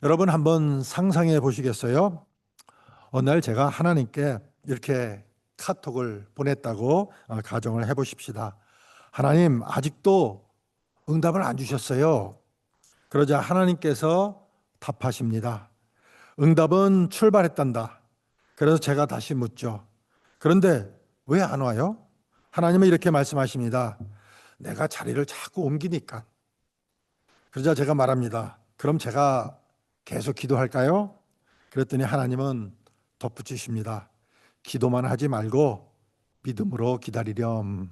여러분 한번 상상해 보시겠어요? 어느 날 제가 하나님께 이렇게 카톡을 보냈다고 가정을 해 보십시다. 하나님, 아직도 응답을 안 주셨어요. 그러자 하나님께서 답하십니다. 응답은 출발했단다. 그래서 제가 다시 묻죠. 그런데 왜 안 와요? 하나님은 이렇게 말씀하십니다. 내가 자리를 자꾸 옮기니까. 그러자 제가 말합니다. 그럼 제가 계속 기도할까요? 그랬더니 하나님은 덧붙이십니다. 기도만 하지 말고 믿음으로 기다리렴.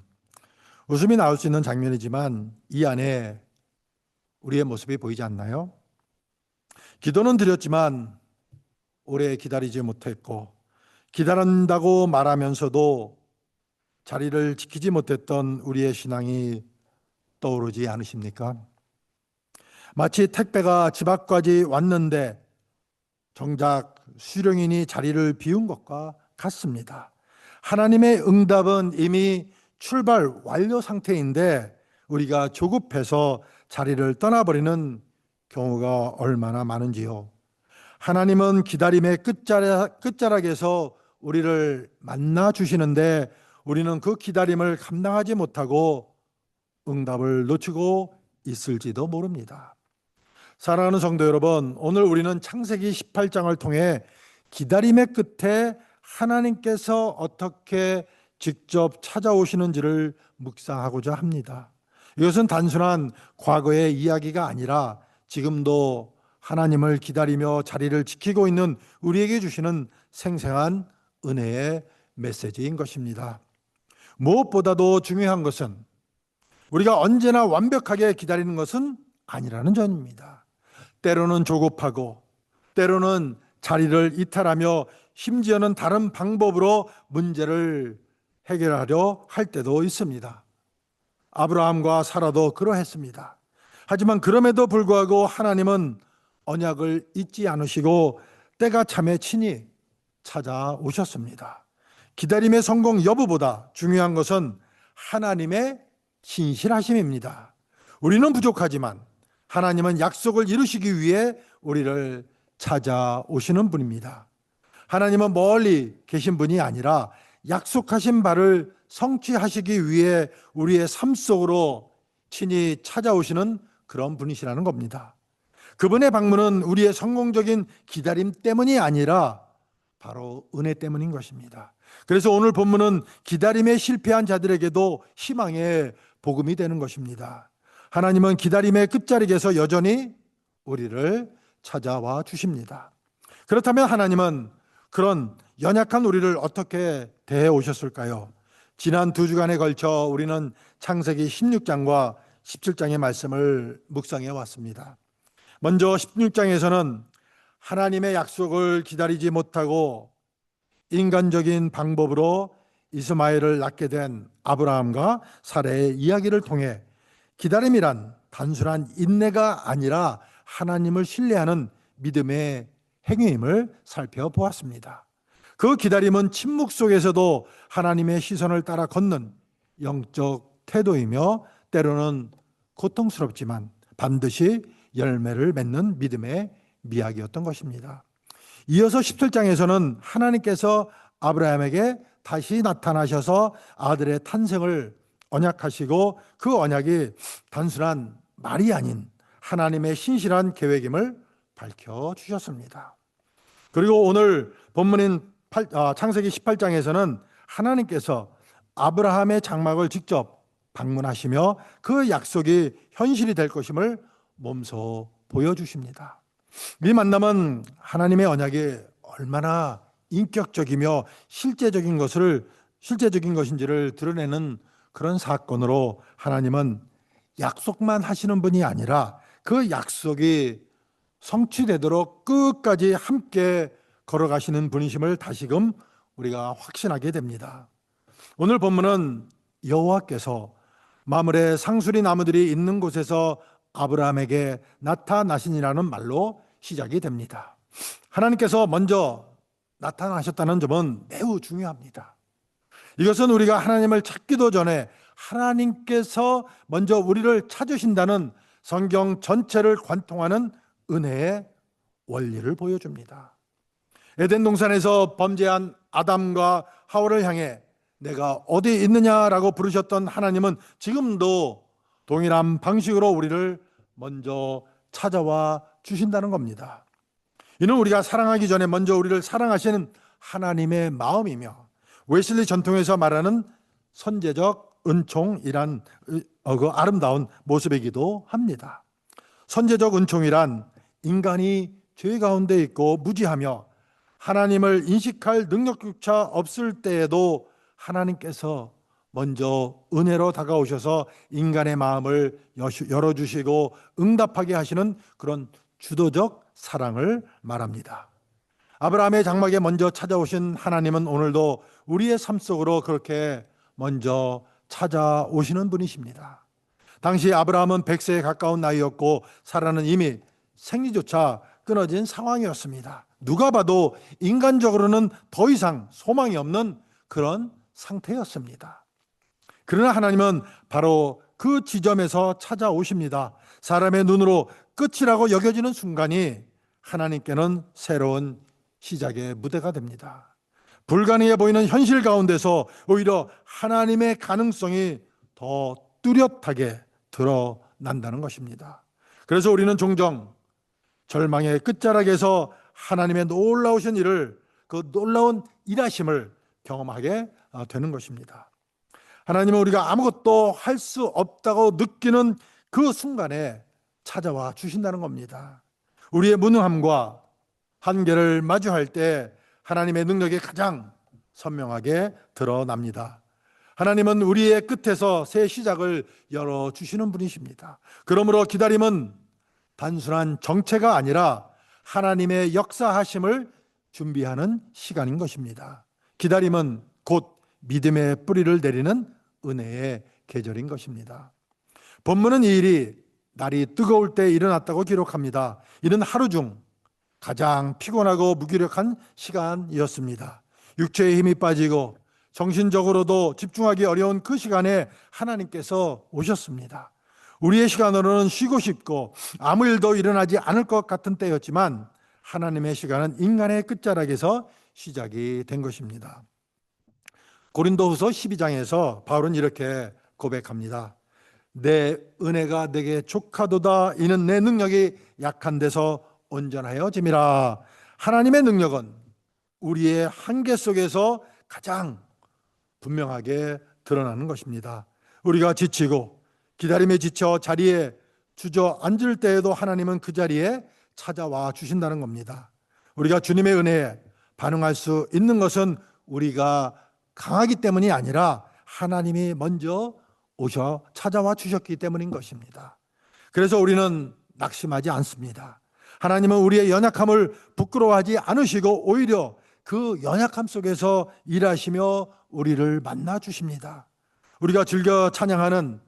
웃음이 나올 수 있는 장면이지만 이 안에 우리의 모습이 보이지 않나요? 기도는 드렸지만 오래 기다리지 못했고, 기다린다고 말하면서도 자리를 지키지 못했던 우리의 신앙이 떠오르지 않으십니까? 마치 택배가 집 앞까지 왔는데 정작 수령인이 자리를 비운 것과 같습니다. 하나님의 응답은 이미 출발 완료 상태인데 우리가 조급해서 자리를 떠나버리는 경우가 얼마나 많은지요. 하나님은 기다림의 끝자락에서 우리를 만나 주시는데 우리는 그 기다림을 감당하지 못하고 응답을 놓치고 있을지도 모릅니다. 사랑하는 성도 여러분, 오늘 우리는 창세기 18장을 통해 기다림의 끝에 하나님께서 어떻게 직접 찾아오시는지를 묵상하고자 합니다. 이것은 단순한 과거의 이야기가 아니라 지금도 하나님을 기다리며 자리를 지키고 있는 우리에게 주시는 생생한 은혜의 메시지인 것입니다. 무엇보다도 중요한 것은 우리가 언제나 완벽하게 기다리는 것은 아니라는 점입니다. 때로는 조급하고 때로는 자리를 이탈하며 심지어는 다른 방법으로 문제를 해결하려 할 때도 있습니다. 아브라함과 사라도 그러했습니다. 하지만 그럼에도 불구하고 하나님은 언약을 잊지 않으시고 때가 참에 친히 찾아오셨습니다. 기다림의 성공 여부보다 중요한 것은 하나님의 신실하심입니다. 우리는 부족하지만 하나님은 약속을 이루시기 위해 우리를 찾아오시는 분입니다. 하나님은 멀리 계신 분이 아니라 약속하신 바를 성취하시기 위해 우리의 삶 속으로 친히 찾아오시는 그런 분이시라는 겁니다. 그분의 방문은 우리의 성공적인 기다림 때문이 아니라 바로 은혜 때문인 것입니다. 그래서 오늘 본문은 기다림에 실패한 자들에게도 희망의 복음이 되는 것입니다. 하나님은 기다림의 끝자락에서 여전히 우리를 찾아와 주십니다. 그렇다면 하나님은 그런 연약한 우리를 어떻게 대해 오셨을까요? 지난 2주간에 걸쳐 우리는 창세기 16장과 17장의 말씀을 묵상해 왔습니다. 먼저 16장에서는 하나님의 약속을 기다리지 못하고 인간적인 방법으로 이스마엘을 낳게 된 아브라함과 사라의 이야기를 통해 기다림이란 단순한 인내가 아니라 하나님을 신뢰하는 믿음의 행위임을 살펴보았습니다. 그 기다림은 침묵 속에서도 하나님의 시선을 따라 걷는 영적 태도이며 때로는 고통스럽지만 반드시 열매를 맺는 믿음의 미학이었던 것입니다. 이어서 17장에서는 하나님께서 아브라함에게 다시 나타나셔서 아들의 탄생을 언약하시고 그 언약이 단순한 말이 아닌 하나님의 신실한 계획임을 밝혀주셨습니다. 그리고 오늘 본문인 창세기 18장에서는 하나님께서 아브라함의 장막을 직접 방문하시며 그 약속이 현실이 될 것임을 몸소 보여주십니다. 이 만남은 하나님의 언약이 얼마나 인격적이며 실제적인 것인지를 드러내는 그런 사건으로 하나님은 약속만 하시는 분이 아니라 그 약속이 성취되도록 끝까지 함께 걸어가시는 분이심을 다시금 우리가 확신하게 됩니다. 오늘 본문은 여호와께서 마므레 상수리 나무들이 있는 곳에서 아브라함에게 나타나시니라는 말로 시작이 됩니다. 하나님께서 먼저 나타나셨다는 점은 매우 중요합니다. 이것은 우리가 하나님을 찾기도 전에 하나님께서 먼저 우리를 찾으신다는 성경 전체를 관통하는 은혜의 원리를 보여줍니다. 에덴 동산에서 범죄한 아담과 하와를 향해 내가 어디 있느냐라고 부르셨던 하나님은 지금도 동일한 방식으로 우리를 먼저 찾아와 주신다는 겁니다. 이는 우리가 사랑하기 전에 먼저 우리를 사랑하시는 하나님의 마음이며 웨슬리 전통에서 말하는 선제적 은총이란 그 아름다운 모습이기도 합니다. 선제적 은총이란 인간이 죄 가운데 있고 무지하며 하나님을 인식할 능력조차 없을 때에도 하나님께서 먼저 은혜로 다가오셔서 인간의 마음을 열어주시고 응답하게 하시는 그런 주도적 사랑을 말합니다. 아브라함의 장막에 먼저 찾아오신 하나님은 오늘도 우리의 삶 속으로 그렇게 먼저 찾아오시는 분이십니다. 당시 아브라함은 100세에 가까운 나이였고 사라는 이미 생리조차 끊어진 상황이었습니다. 누가 봐도 인간적으로는 더 이상 소망이 없는 그런 상태였습니다. 그러나 하나님은 바로 그 지점에서 찾아오십니다. 사람의 눈으로 끝이라고 여겨지는 순간이 하나님께는 새로운 시작의 무대가 됩니다. 불가능해 보이는 현실 가운데서 오히려 하나님의 가능성이 더 뚜렷하게 드러난다는 것입니다. 그래서 우리는 종종 절망의 끝자락에서 하나님의 놀라우신 일을, 그 놀라운 일하심을 경험하게 되는 것입니다. 하나님은 우리가 아무것도 할 수 없다고 느끼는 그 순간에 찾아와 주신다는 겁니다. 우리의 무능함과 한계를 마주할 때 하나님의 능력이 가장 선명하게 드러납니다. 하나님은 우리의 끝에서 새 시작을 열어주시는 분이십니다. 그러므로 기다림은 단순한 정체가 아니라 하나님의 역사하심을 준비하는 시간인 것입니다. 기다림은 곧 믿음의 뿌리를 내리는 은혜의 계절인 것입니다. 본문은 이 일이 날이 뜨거울 때 일어났다고 기록합니다. 이는 하루 중 가장 피곤하고 무기력한 시간이었습니다. 육체의 힘이 빠지고 정신적으로도 집중하기 어려운 그 시간에 하나님께서 오셨습니다. 우리의 시간으로는 쉬고 싶고 아무 일도 일어나지 않을 것 같은 때였지만 하나님의 시간은 인간의 끝자락에서 시작이 된 것입니다. 고린도후서 12장에서 바울은 이렇게 고백합니다. 내 은혜가 내게 족하도다. 이는 내 능력이 약한 데서 온전하여짐이라. 하나님의 능력은 우리의 한계 속에서 가장 분명하게 드러나는 것입니다. 우리가 지치고 기다림에 지쳐 자리에 주저앉을 때에도 하나님은 그 자리에 찾아와 주신다는 겁니다. 우리가 주님의 은혜에 반응할 수 있는 것은 우리가 강하기 때문이 아니라 하나님이 먼저 오셔 찾아와 주셨기 때문인 것입니다. 그래서 우리는 낙심하지 않습니다. 하나님은 우리의 연약함을 부끄러워하지 않으시고 오히려 그 연약함 속에서 일하시며 우리를 만나 주십니다. 우리가 즐겨 찬양하는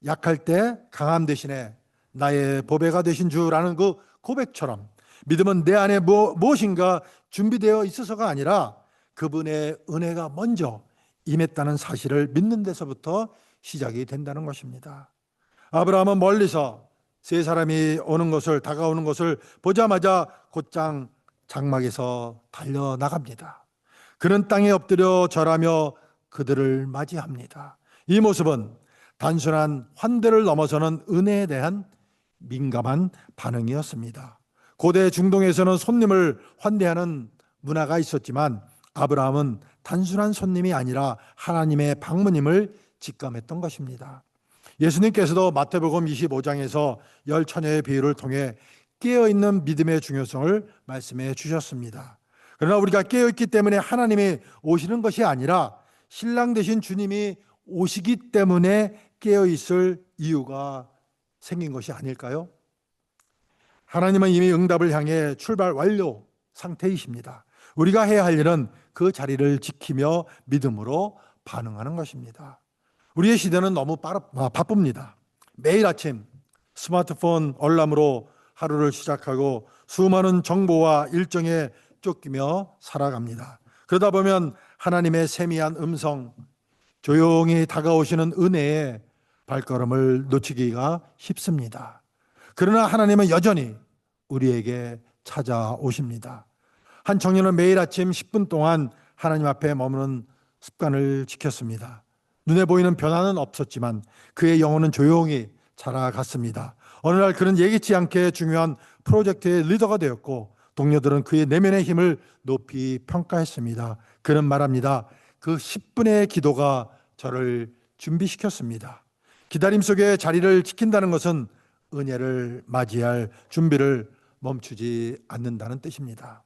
약할 때 강함 대신에 나의 보배가 되신 주라는 그 고백처럼 믿음은 내 안에 무엇인가 준비되어 있어서가 아니라 그분의 은혜가 먼저 임했다는 사실을 믿는 데서부터 시작이 된다는 것입니다. 아브라함은 멀리서 세 사람이 다가오는 것을 보자마자 곧장 장막에서 달려나갑니다. 그는 땅에 엎드려 절하며 그들을 맞이합니다. 이 모습은 단순한 환대를 넘어서는 은혜에 대한 민감한 반응이었습니다. 고대 중동에서는 손님을 환대하는 문화가 있었지만 아브라함은 단순한 손님이 아니라 하나님의 방문임을 직감했던 것입니다. 예수님께서도 마태복음 25장에서 열 처녀의 비유를 통해 깨어있는 믿음의 중요성을 말씀해 주셨습니다. 그러나 우리가 깨어있기 때문에 하나님이 오시는 것이 아니라 신랑 되신 주님이 오시기 때문에 깨어있을 이유가 생긴 것이 아닐까요? 하나님은 이미 응답을 향해 출발 완료 상태이십니다. 우리가 해야 할 일은 그 자리를 지키며 믿음으로 반응하는 것입니다. 우리의 시대는 너무 바쁩니다. 매일 아침 스마트폰 알람으로 하루를 시작하고 수많은 정보와 일정에 쫓기며 살아갑니다. 그러다 보면 하나님의 세미한 음성, 조용히 다가오시는 은혜의 발걸음을 놓치기가 쉽습니다. 그러나 하나님은 여전히 우리에게 찾아오십니다. 한 청년은 매일 아침 10분 동안 하나님 앞에 머무는 습관을 지켰습니다. 눈에 보이는 변화는 없었지만 그의 영혼은 조용히 자라갔습니다. 어느 날 그는 예기치 않게 중요한 프로젝트의 리더가 되었고 동료들은 그의 내면의 힘을 높이 평가했습니다. 그는 말합니다. 그 10분의 기도가 저를 준비시켰습니다. 기다림 속에 자리를 지킨다는 것은 은혜를 맞이할 준비를 멈추지 않는다는 뜻입니다.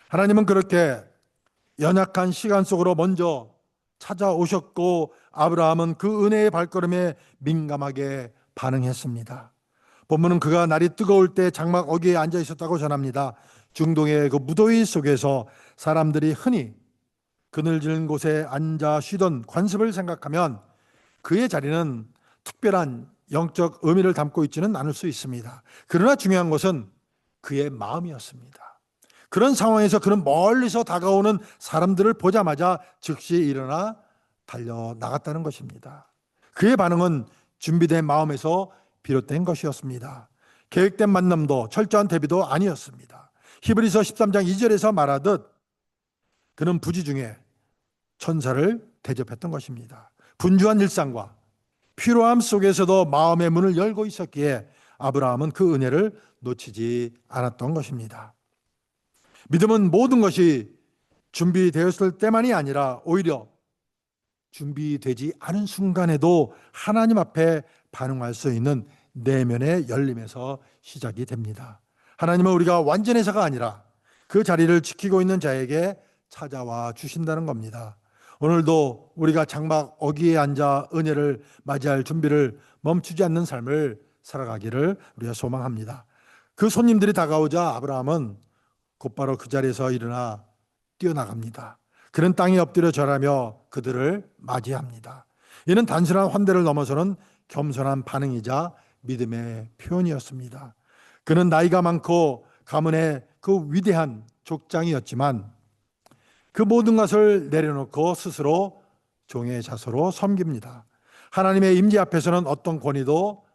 하나님은 그렇게 연약한 시간 속으로 먼저 찾아오셨고 아브라함은 그 은혜의 발걸음에 민감하게 반응했습니다. 본문은 그가 날이 뜨거울 때 장막 어귀에 앉아 있었다고 전합니다. 중동의 그 무더위 속에서 사람들이 흔히 그늘진 곳에 앉아 쉬던 관습을 생각하면 그의 자리는 특별한 영적 의미를 담고 있지는 않을 수 있습니다. 그러나 중요한 것은 그의 마음이었습니다. 그런 상황에서 그는 멀리서 다가오는 사람들을 보자마자 즉시 일어나 달려나갔다는 것입니다. 그의 반응은 준비된 마음에서 비롯된 것이었습니다. 계획된 만남도 철저한 대비도 아니었습니다. 히브리서 13장 2절에서 말하듯 그는 부지 중에 천사를 대접했던 것입니다. 분주한 일상과 피로함 속에서도 마음의 문을 열고 있었기에 아브라함은 그 은혜를 놓치지 않았던 것입니다. 믿음은 모든 것이 준비되었을 때만이 아니라 오히려 준비되지 않은 순간에도 하나님 앞에 반응할 수 있는 내면의 열림에서 시작이 됩니다. 하나님은 우리가 완전해서가 아니라 그 자리를 지키고 있는 자에게 찾아와 주신다는 겁니다. 오늘도 우리가 장막 어귀에 앉아 은혜를 맞이할 준비를 멈추지 않는 삶을 살아가기를 우리가 소망합니다. 그 손님들이 다가오자 아브라함은 곧바로 그 자리에서 일어나 뛰어나갑니다. 그는 땅에 엎드려 절하며 그들을 맞이합니다. 이는 단순한 환대를 넘어서는 겸손한 반응이자 믿음의 표현이었습니다. 그는 나이가 많고 가문의 그 위대한 족장이었지만 그 모든 것을 내려놓고 스스로 종의 자세로 섬깁니다. 하나님의 임재 앞에서는 어떤 권위도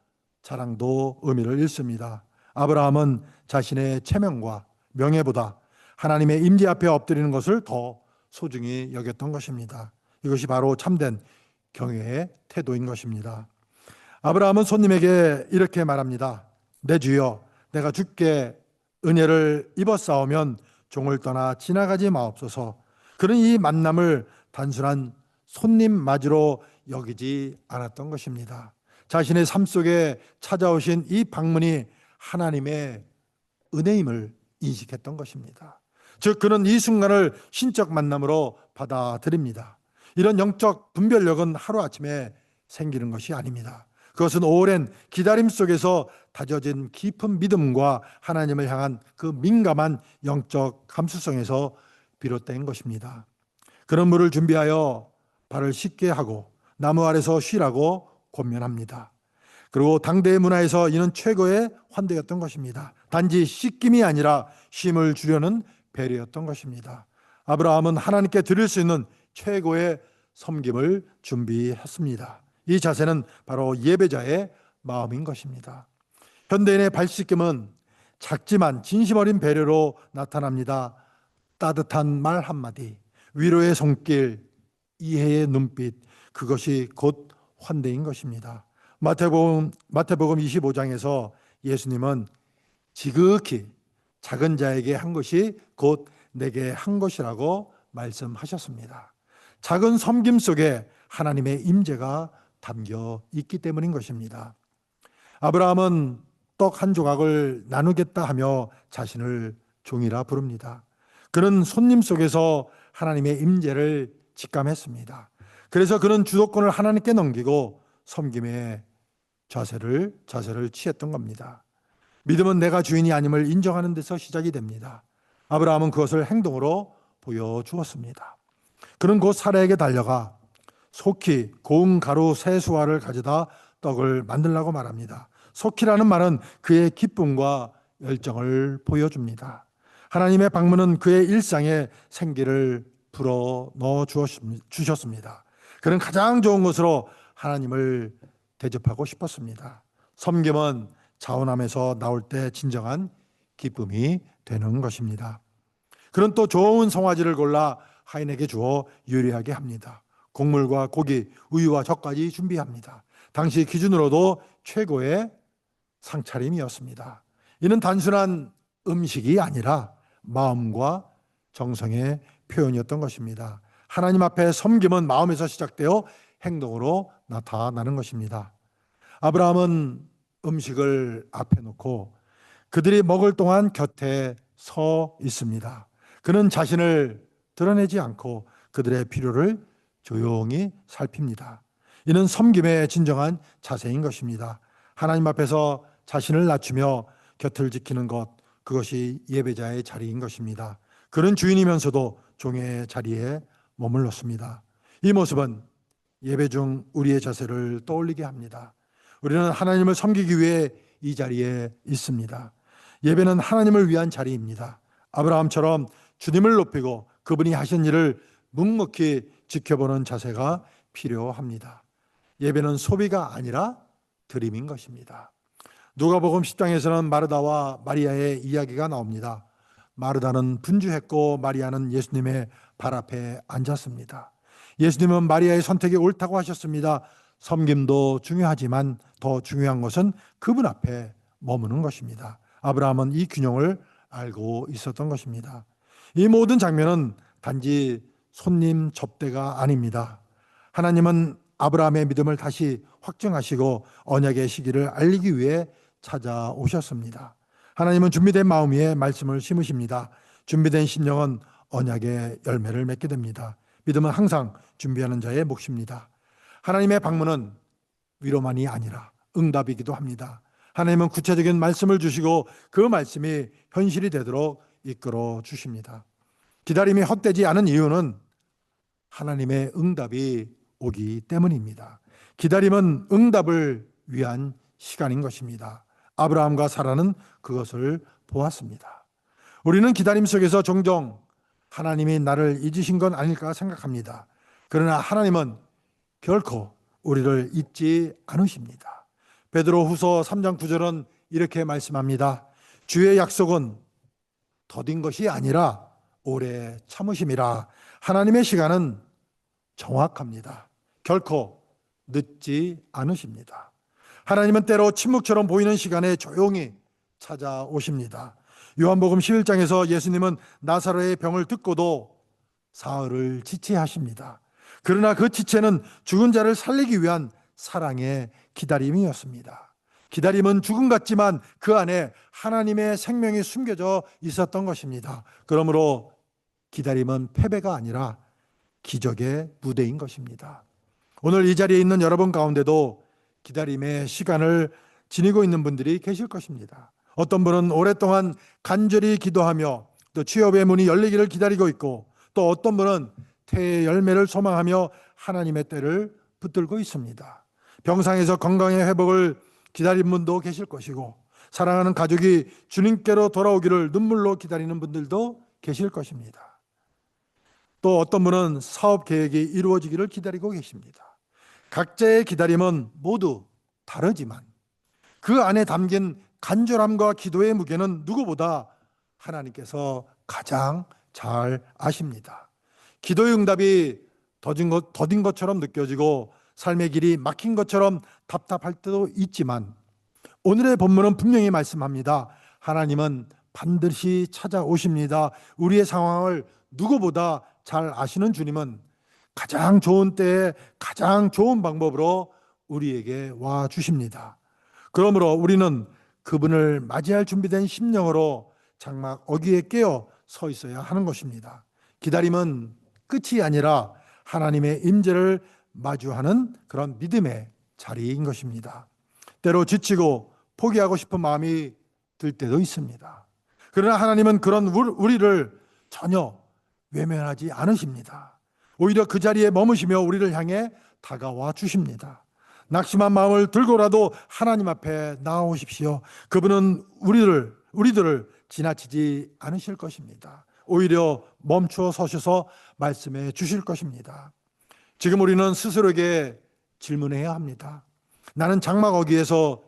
자랑도 의미를 잃습니다. 아브라함은 자신의 체면과 명예보다 하나님의 임재 앞에 엎드리는 것을 더 소중히 여겼던 것입니다. 이것이 바로 참된 경외의 태도인 것입니다. 아브라함은 손님에게 이렇게 말합니다. 내 주여, 내가 주께 은혜를 입었사오면 종을 떠나 지나가지 마옵소서. 그는 이 만남을 단순한 손님 맞이로 여기지 않았던 것입니다. 자신의 삶 속에 찾아오신 이 방문이 하나님의 은혜임을 인식했던 것입니다. 즉 그는 이 순간을 신적 만남으로 받아들입니다. 이런 영적 분별력은 하루아침에 생기는 것이 아닙니다. 그것은 오랜 기다림 속에서 다져진 깊은 믿음과 하나님을 향한 그 민감한 영적 감수성에서 비롯된 것입니다. 그런 물을 준비하여 발을 씻게 하고 나무 아래서 쉬라고 권면합니다. 그리고 당대의 문화에서 이는 최고의 환대였던 것입니다. 단지 씻김이 아니라 쉼을 주려는 배려였던 것입니다. 아브라함은 하나님께 드릴 수 있는 최고의 섬김을 준비했습니다. 이 자세는 바로 예배자의 마음인 것입니다. 현대인의 발 씻김은 작지만 진심 어린 배려로 나타납니다. 따뜻한 말 한마디, 위로의 손길, 이해의 눈빛, 그것이 곧 환대인 것입니다. 마태복음 25장에서 예수님은 지극히 작은 자에게 한 것이 곧 내게 한 것이라고 말씀하셨습니다. 작은 섬김 속에 하나님의 임재가 담겨 있기 때문인 것입니다. 아브라함은 떡 한 조각을 나누겠다 하며 자신을 종이라 부릅니다. 그는 손님 속에서 하나님의 임재를 직감했습니다. 그래서 그는 주도권을 하나님께 넘기고 섬김의 자세를 취했던 겁니다. 믿음은 내가 주인이 아님을 인정하는 데서 시작이 됩니다. 아브라함은 그것을 행동으로 보여주었습니다. 그는 곧 사라에게 달려가 속히 고운 가루 세 수와를 가져다 떡을 만들라고 말합니다. 속히라는 말은 그의 기쁨과 열정을 보여줍니다. 하나님의 방문은 그의 일상에 생기를 불어넣어 주셨습니다. 그는 가장 좋은 것으로 하나님을 대접하고 싶었습니다. 섬김은 자원함에서 나올 때 진정한 기쁨이 되는 것입니다. 그는 또 좋은 송아지를 골라 하인에게 주어 요리하게 합니다. 곡물과 고기, 우유와 젓까지 준비합니다. 당시 기준으로도 최고의 상차림이었습니다. 이는 단순한 음식이 아니라 마음과 정성의 표현이었던 것입니다. 하나님 앞에 섬김은 마음에서 시작되어 행동으로 나타나는 것입니다. 아브라함은 음식을 앞에 놓고 그들이 먹을 동안 곁에 서 있습니다. 그는 자신을 드러내지 않고 그들의 필요를 조용히 살핍니다. 이는 섬김의 진정한 자세인 것입니다. 하나님 앞에서 자신을 낮추며 곁을 지키는 것, 그것이 예배자의 자리인 것입니다. 그는 주인이면서도 종의 자리에 머물렀습니다. 이 모습은 예배 중 우리의 자세를 떠올리게 합니다. 우리는 하나님을 섬기기 위해 이 자리에 있습니다. 예배는 하나님을 위한 자리입니다. 아브라함처럼 주님을 높이고 그분이 하신 일을 묵묵히 지켜보는 자세가 필요합니다. 예배는 소비가 아니라 드림인 것입니다. 누가복음 10장에서는 마르다와 마리아의 이야기가 나옵니다. 마르다는 분주했고 마리아는 예수님의 발 앞에 앉았습니다. 예수님은 마리아의 선택이 옳다고 하셨습니다. 섬김도 중요하지만 더 중요한 것은 그분 앞에 머무는 것입니다. 아브라함은 이 균형을 알고 있었던 것입니다. 이 모든 장면은 단지 손님 접대가 아닙니다. 하나님은 아브라함의 믿음을 다시 확증하시고 언약의 시기를 알리기 위해 찾아오셨습니다. 하나님은 준비된 마음 위에 말씀을 심으십니다. 준비된 심령은 언약의 열매를 맺게 됩니다. 믿음은 항상 준비하는 자의 몫입니다. 하나님의 방문은 위로만이 아니라 응답이기도 합니다. 하나님은 구체적인 말씀을 주시고 그 말씀이 현실이 되도록 이끌어 주십니다. 기다림이 헛되지 않은 이유는 하나님의 응답이 오기 때문입니다. 기다림은 응답을 위한 시간인 것입니다. 아브라함과 사라는 그것을 보았습니다. 우리는 기다림 속에서 종종 하나님이 나를 잊으신 건 아닐까 생각합니다. 그러나 하나님은 결코 우리를 잊지 않으십니다. 베드로후서 3장 9절은 이렇게 말씀합니다. 주의 약속은 더딘 것이 아니라 오래 참으심이라. 하나님의 시간은 정확합니다. 결코 늦지 않으십니다. 하나님은 때로 침묵처럼 보이는 시간에 조용히 찾아오십니다. 요한복음 11장에서 예수님은 나사로의 병을 듣고도 사흘을 지체하십니다. 그러나 그 지체는 죽은 자를 살리기 위한 사랑의 기다림이었습니다. 기다림은 죽음 같지만 그 안에 하나님의 생명이 숨겨져 있었던 것입니다. 그러므로 기다림은 패배가 아니라 기적의 무대인 것입니다. 오늘 이 자리에 있는 여러분 가운데도 기다림의 시간을 지니고 있는 분들이 계실 것입니다. 어떤 분은 오랫동안 간절히 기도하며 또 취업의 문이 열리기를 기다리고 있고, 또 어떤 분은 태의 열매를 소망하며 하나님의 때를 붙들고 있습니다. 병상에서 건강의 회복을 기다리는 분도 계실 것이고, 사랑하는 가족이 주님께로 돌아오기를 눈물로 기다리는 분들도 계실 것입니다. 또 어떤 분은 사업 계획이 이루어지기를 기다리고 계십니다. 각자의 기다림은 모두 다르지만 그 안에 담긴 간절함과 기도의 무게는 누구보다 하나님께서 가장 잘 아십니다. 기도의 응답이 더딘 것처럼 느껴지고 삶의 길이 막힌 것처럼 답답할 때도 있지만 오늘의 본문은 분명히 말씀합니다. 하나님은 반드시 찾아오십니다. 우리의 상황을 누구보다 잘 아시는 주님은 가장 좋은 때에 가장 좋은 방법으로 우리에게 와 주십니다. 그러므로 우리는 그분을 맞이할 준비된 심령으로 장막 어귀에 깨어 서 있어야 하는 것입니다. 기다림은 끝이 아니라 하나님의 임재를 마주하는 그런 믿음의 자리인 것입니다. 때로 지치고 포기하고 싶은 마음이 들 때도 있습니다. 그러나 하나님은 그런 우리를 전혀 외면하지 않으십니다. 오히려 그 자리에 머무시며 우리를 향해 다가와 주십니다. 낙심한 마음을 들고라도 하나님 앞에 나아오십시오. 그분은 우리들을 지나치지 않으실 것입니다. 오히려 멈추어 서셔서 말씀해 주실 것입니다. 지금 우리는 스스로에게 질문해야 합니다. 나는 장막 어귀에서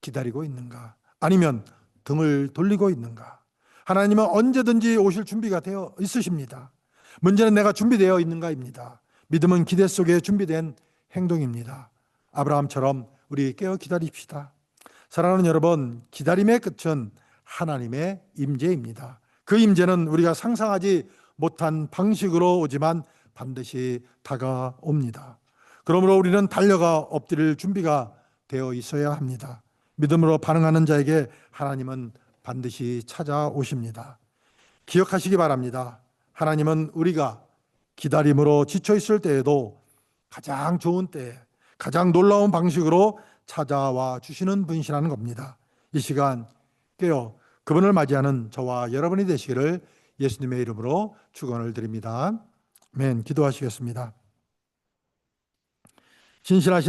기다리고 있는가? 아니면 등을 돌리고 있는가? 하나님은 언제든지 오실 준비가 되어 있으십니다. 문제는 내가 준비되어 있는가입니다. 믿음은 기대 속에 준비된 행동입니다. 아브라함처럼 우리 깨어 기다립시다. 사랑하는 여러분, 기다림의 끝은 하나님의 임재입니다. 그 임재는 우리가 상상하지 못한 방식으로 오지만 반드시 다가옵니다. 그러므로 우리는 달려가 엎드릴 준비가 되어 있어야 합니다. 믿음으로 반응하는 자에게 하나님은 반드시 찾아오십니다. 기억하시기 바랍니다. 하나님은 우리가 기다림으로 지쳐 있을 때에도 가장 좋은 때에 가장 놀라운 방식으로 찾아와 주시는 분이시라는 겁니다. 이 시간 깨어 그분을 맞이하는 저와 여러분이 되시기를 예수님의 이름으로 축원을 드립니다. 아멘. 기도하시겠습니다. 진실하신